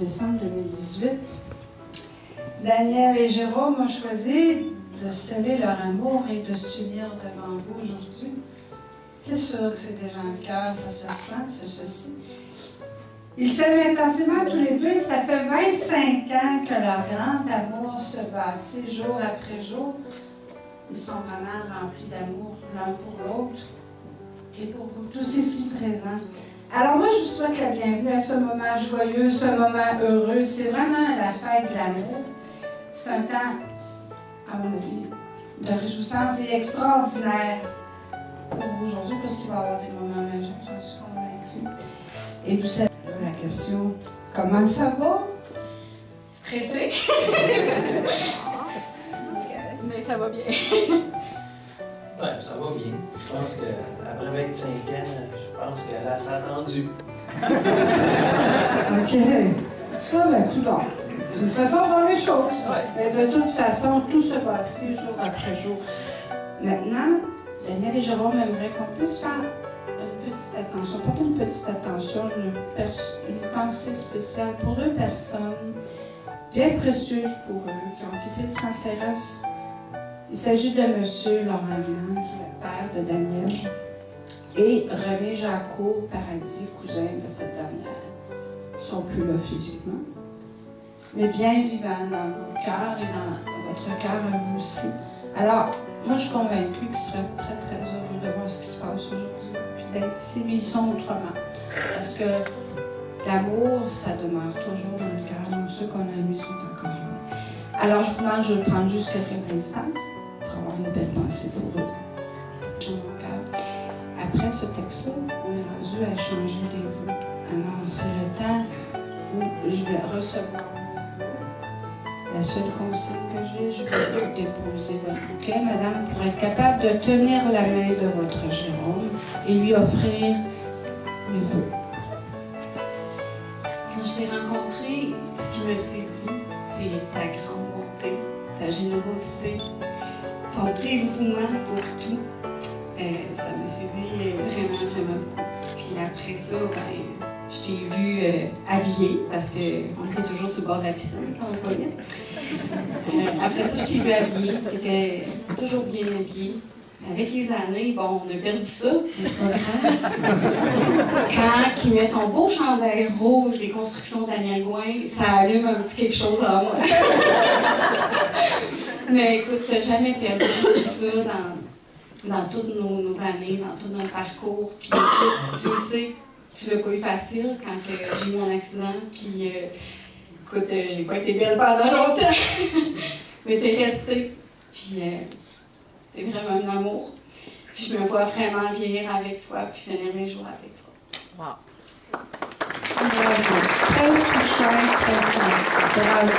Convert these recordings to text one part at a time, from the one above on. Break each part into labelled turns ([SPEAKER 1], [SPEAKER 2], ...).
[SPEAKER 1] décembre 2018. Daniel et Jérôme ont choisi de sceller leur amour et de s'unir devant vous aujourd'hui. C'est sûr que c'est déjà le cœur, ça se sent, c'est ceci. Ils s'aiment intensément tous les deux et ça fait 25 ans que leur grand amour se bâtit jour après jour. Ils sont vraiment remplis d'amour l'un pour l'autre et pour vous tous ici présents. Alors moi, je vous souhaite la bienvenue à ce moment joyeux, ce moment heureux. C'est vraiment la fête de l'amour. C'est un temps, à mon avis, de réjouissance et extraordinaire pour vous aujourd'hui parce qu'il va y avoir des moments magiques, j'en suis convaincue. Et vous savez la question, comment ça va?
[SPEAKER 2] Stressée. Mais ça va bien.
[SPEAKER 3] Ouais, ça va bien. Je pense qu'après 25 ans, je pense qu'elle a s'attendu.
[SPEAKER 1] OK. Ah, ben, tout d'abord. C'est une façon de voir les choses.
[SPEAKER 3] Ouais.
[SPEAKER 1] Mais de toute façon, tout se bâtit jour après jour. Maintenant, Daniel et Jérôme aimeraient qu'on puisse faire une petite attention, porter une petite attention, une pensée spéciale pour deux personnes bien précieuses pour eux, qui ont quitté le 30 Terrasse. Il s'agit de M. Laurent Blanc, qui est le père de Daniel, et René Jacot Paradis, cousin de cette dernière. Ils ne sont plus là physiquement, mais bien vivants dans vos cœurs et dans votre cœur à vous aussi. Alors, moi, je suis convaincue qu'ils seraient très, très heureux de voir ce qui se passe aujourd'hui, puis d'être ici, mais ils sont autrement. Parce que l'amour, ça demeure toujours dans le cœur, donc ceux qu'on a aimés sont encore là. Alors, je vous demande, je vais prendre juste quelques instants pour avoir une belle pensée pour eux. Dans mon cœur. Après ce texte-là, on est rendu à changer des vœux. Alors, c'est le temps où je vais recevoir la seule consigne que j'ai, je vais déposer votre bouquet, madame, pour être capable de tenir la main de votre Jérôme et lui offrir les vœux.
[SPEAKER 2] Quand je t'ai rencontré, ce qui me séduit, c'est ta grande bonté, ta générosité, ton dévouement pour tout. Ça me séduit vraiment, vraiment beaucoup. Puis après ça, ben, je t'ai vu habillée, parce qu'on était toujours sur le bord de la piscine quand on se voyait. Après ça, je t'ai vu habillée. Tu étais toujours bien habillée. Avec les années, bon, on a perdu ça, mais c'est pas grave. Quand il met son beau chandail rouge des constructions Daniel Gouin, ça allume un petit quelque chose en moi. Mais écoute, t'as jamais perdu tout ça dans toutes nos années, dans tout notre parcours. Puis écoute, tu le sais, tu l'as pas eu facile quand j'ai eu mon accident. Puis écoute, j'ai pas été belle pendant longtemps. Mais t'es restée. Puis t'es vraiment un amour. Puis je me vois vraiment vieillir avec toi, puis finir mes jours avec toi.
[SPEAKER 4] Wow.
[SPEAKER 1] Bravo. Très touchant, très sensible. Bravo.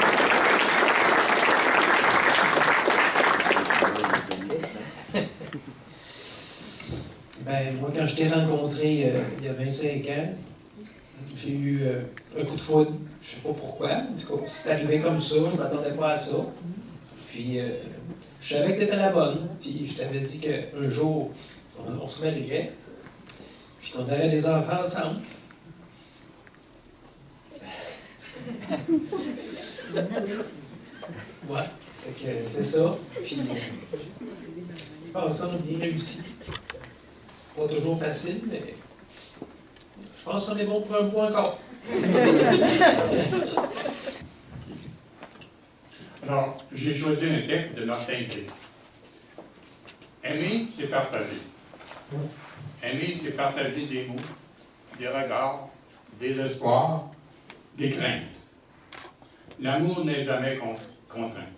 [SPEAKER 3] Ben, moi, quand je t'ai rencontré il y a 25 ans, j'ai eu un coup de foudre. Je sais pas pourquoi. En tout cas, c'est arrivé comme ça, je m'attendais pas à ça. Puis, je savais que tu étais la bonne. Puis, je t'avais dit qu'un jour, on se marierait. Puis qu'on aurait des enfants ensemble. Ouais, fait que c'est ça. Puis, je pense qu'on a bien réussi. Pas toujours facile, mais je pense qu'on est bon pour un bout encore.
[SPEAKER 5] Alors, j'ai choisi un texte de Martin Gay. Aimer, c'est partager. Aimer, c'est partager des mots, des regards, des espoirs, des craintes. L'amour n'est jamais contraint.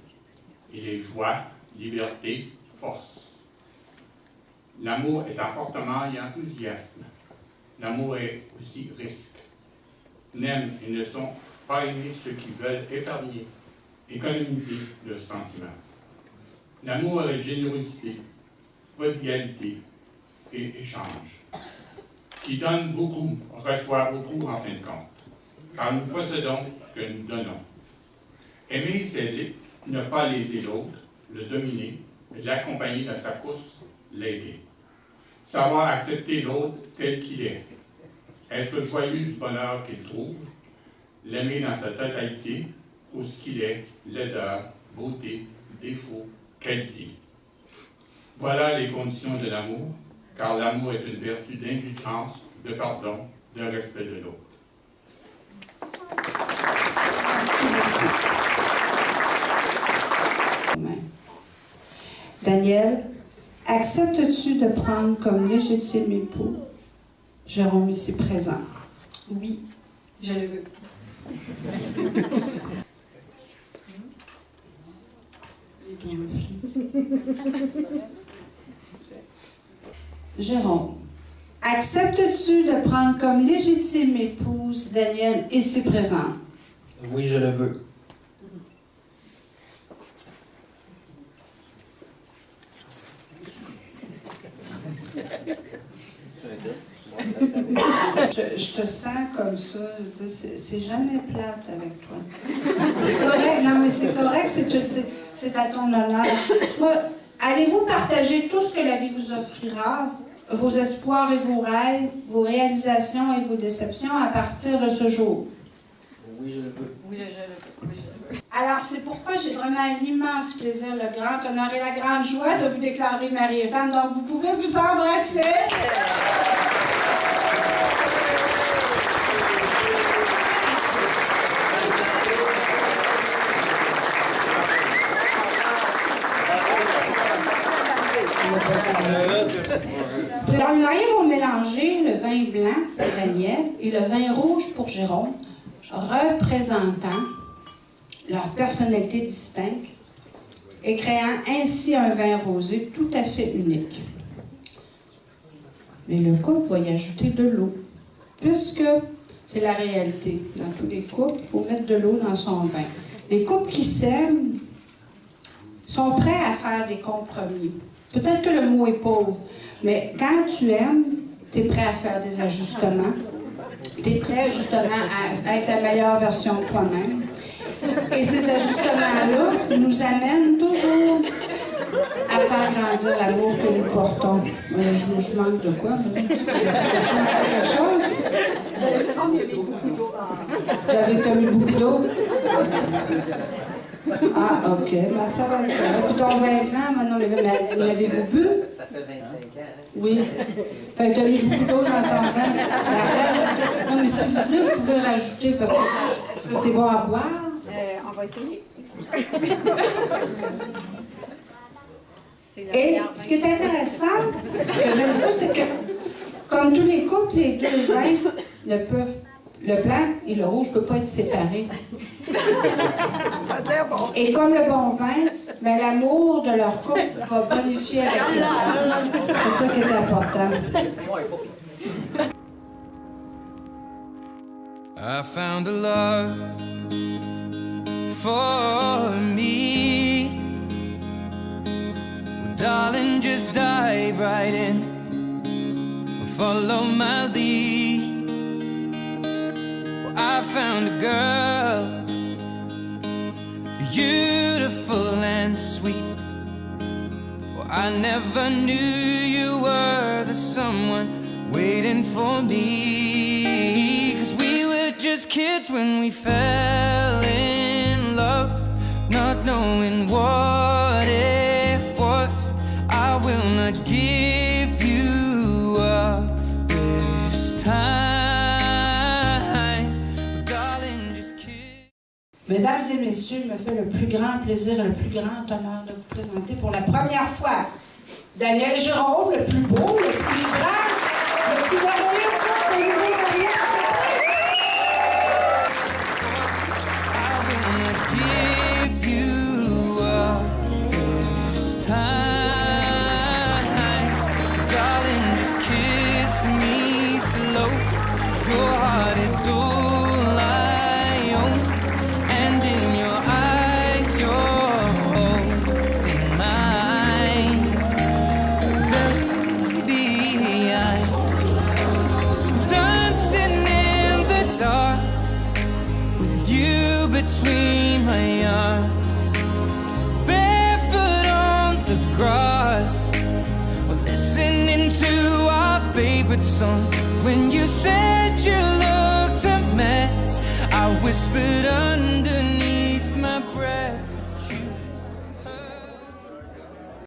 [SPEAKER 5] Il est joie, liberté, force. L'amour est emportement et enthousiasme. L'amour est aussi risque. N'aiment et ne sont pas aimés ceux qui veulent épargner, économiser le sentiment. L'amour est générosité, prodigalité et échange. Qui donne beaucoup, reçoit beaucoup en fin de compte. Car nous possédons ce que nous donnons. Aimer, c'est ne pas léser l'autre, le dominer, mais l'accompagner dans sa course, l'aider. Savoir accepter l'autre tel qu'il est. Être joyeux du bonheur qu'il trouve. l'aimer dans sa totalité, pour ce qu'il est, laideur, beauté, défaut, qualité. Voilà les conditions de l'amour, car l'amour est une vertu d'indulgence, de pardon, de respect de l'autre.
[SPEAKER 1] Daniel, acceptes-tu de prendre comme légitime époux Jérôme ici présent?
[SPEAKER 2] Oui, je le veux.
[SPEAKER 1] Jérôme, acceptes-tu de prendre comme légitime épouse Daniel ici présent?
[SPEAKER 3] Oui, je le veux.
[SPEAKER 1] Je te sens comme ça. C'est jamais plate avec toi. C'est correct. Non, mais c'est correct. C'est à ton honneur. Moi, allez-vous partager tout ce que la vie vous offrira, vos espoirs et vos rêves, vos réalisations et vos déceptions à partir de ce jour?
[SPEAKER 3] Oui, je le veux.
[SPEAKER 2] Oui, je le veux. Oui, je le veux.
[SPEAKER 1] Alors, c'est pourquoi j'ai vraiment l'immense plaisir, le grand honneur et la grande joie de vous déclarer mari et femme. Donc, vous pouvez vous embrasser. Alors, les mariés vont mélanger le vin blanc pour Daniel et le vin rouge pour Jérôme, représentant leur personnalité distincte et créant ainsi un vin rosé tout à fait unique. Mais le couple va y ajouter de l'eau, puisque c'est la réalité. Dans tous les couples, il faut mettre de l'eau dans son vin. Les couples qui s'aiment sont prêts à faire des compromis. Peut-être que le mot est pauvre, mais quand tu aimes, tu es prêt à faire des ajustements. Tu es prêt justement à être la meilleure version de toi-même. Et ces ajustements-là nous amènent toujours à faire grandir l'amour que nous portons. Je manque de quoi? Je manque quelque chose? Vous avez mis beaucoup d'eau? Ah, OK. Ben, ça va être ça. Puis ton vin blanc, non, mais là, l'avez-vous bu?
[SPEAKER 4] Ça fait 25 ans.
[SPEAKER 1] Oui. Fait que tu as mis beaucoup d'eau dans ton vin. Non, mais s'il vous plaît, vous pouvez rajouter, parce que est-ce que c'est bon à boire?
[SPEAKER 2] On va essayer.
[SPEAKER 1] Et ce qui est intéressant, que j'aime beaucoup, c'est que, comme tous les couples, les deux vins le blanc et le rouge ne peuvent pas être séparés. Et comme le bon vin, ben, l'amour de leur couple va bonifier avec le blanc. C'est ça qui est important.
[SPEAKER 6] I found a love for me. Well, darling, just dive right in. Follow my lead. Well, I found a girl, beautiful and sweet. Well, I never knew you were the someone waiting for me. 'Cause we were just kids when we fell in love, not knowing what it was. I will not give you up this time, darling, just kiss.
[SPEAKER 1] Mesdames et messieurs, il me fait le plus grand plaisir et le plus grand honneur de vous présenter pour la première fois Daniel et Jérôme, le plus beau, le plus grand, le plus merveilleux couple au niveau mariage.
[SPEAKER 6] Between my arms, barefoot on the grass, we're listening to our favorite song. When you said you looked a mess, I whispered under